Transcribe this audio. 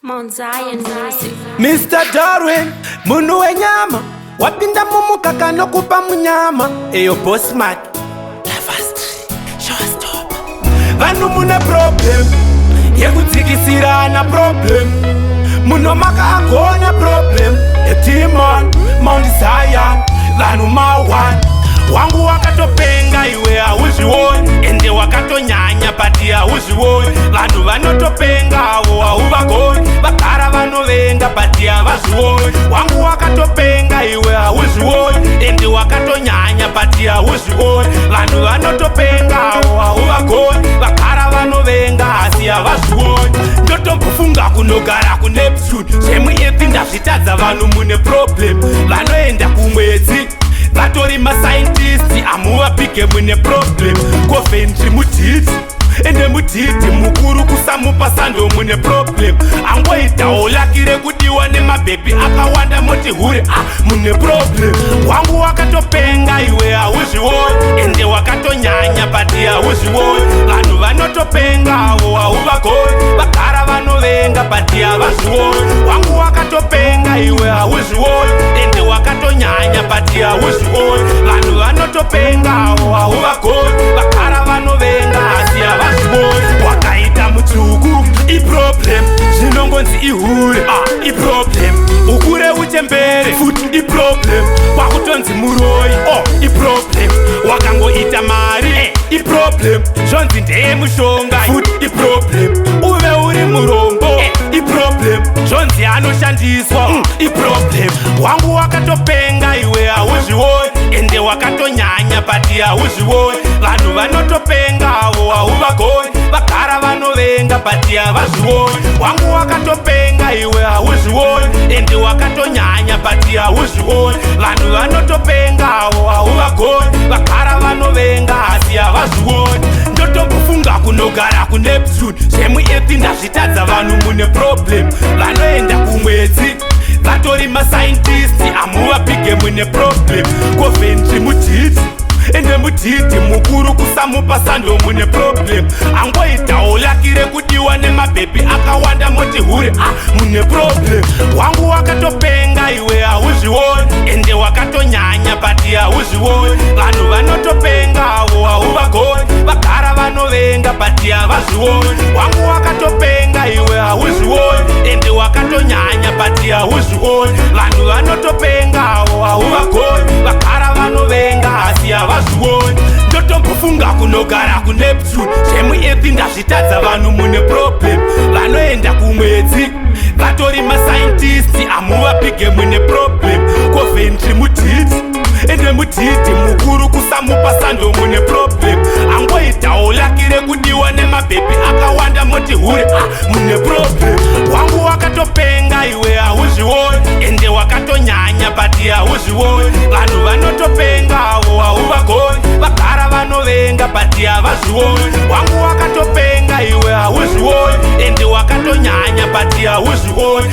Mount Zion Music. Mr. Darwin, munu wenyama wapinda mumukaka nokupa munyama. Eyo boss Mark showstop. Vanu mune problem yekudzikisirana problem. Munomaka akona problem etimon Mount Zion. Vanu mawan wangu wakatopenga iwe hauzvioni, ende wakatonyanya pati hauzvioni. Vanhu vanotopenga avo hauvagoni, vagara vanovenga pati havazvioni. Wangu wakatopenga iwe hauzvioni, ende wakatonyanya pati hauzvioni. Vanhu vanotopenga avo hauvagoni, vagara vanovenga asi havazvioni. Ndotombofunga kunogara kuNeptune, zvemuyeti ndazvitadza. Vanhu mune problem, vanoenda kumwedzi vatori mascientisti, amuvapike mune problem. Coventry mudhiti ende mudhiti mukuru kusamupa sando mune problem. Angoitawo laki rekudiwa nemabhebhi akawanda moti hure mune problem. Wangu wakatopenga iwe hauzvioni, ende wakatonyanya pati hauzvioni. Vanhu vanotopenga avo hauvagoni, vagara vanovenga pati havazvioni. Wangu wakatopenga iwe hauzvioni, ende wakatonyanya pati hauzvioni. Vanhu vanotopenga avo hauvagoni, vagara vanovenga asi havazvioni. Wakaita mutsvuku iproblem, zvinongonzi ihure iproblem. Ukure uchembere futi iproblem, kwakutonzi muroi iproblem. Wakangoita mari iproblem, zvonzi ndeye mushonga futi iproblem. Uve uri murombo iproblem, zvonzi anoshandiswa iproblem. Wangu wakatopenga iwe hauzvioni, ende wakatonyanya pati hauzvioni. Vanhu vanotopenga avo hauvagoni, vagara vanovenga pati havazvioni. Wangu wakatopenga iwe hauzvioni, ende wakatonyanya pati hauzvioni. Vanhu vanotopenga avo hauvagoni, vagara vanovenga asi havazvioni. Ndotombofunga kunogara kuNeptune, zvemuyeti ndazvitadza. Vanhu mune problem, vanoenda kumwedzi vatori mascientisti, amuvapike mune problem. Coventry mudhiti ende mudhiti mukuru kusamupa sando mune problem. Angoitawo laki rekudiwa nemabhebhi akawanda moti hure mune problem. Wangu wakatopenga iwe hauzvioni, ende wakatonyanya pati hauzvioni. Vanhu vanotopenga avo hauvagoni, vagara vanovenga pati havazvioni. Wangu wakatopenga iwe hauzvioni, ende wakatonyanya pati hauzvioni. Vanhu vanotopenga avo hauvagoni, vagara vanovenga asi havazvioni. Ndotombofunga kunogara kuNeptune, zvemuyeti ndazvitadza. Vanhu mune problem, vanoenda kumwedzi vatori mascientisti, amuvapike mune problem. Coventry mudhiti ende mudhiti mukuru kusamupa sando mune problem. Angoitawo laki rekudiwa nemabhebhi akawanda moti hure mune problem. Wangu wakatopenga iwe hauzvioni, ende wakatonyanya pati hauzvioni. Vanhu vanotopenga avo hauvagoni, vagara vanovenga pati havazvioni. Wangu wakatopenga iwe hauzvioni, ende wakatonyanya pati hauzvioni.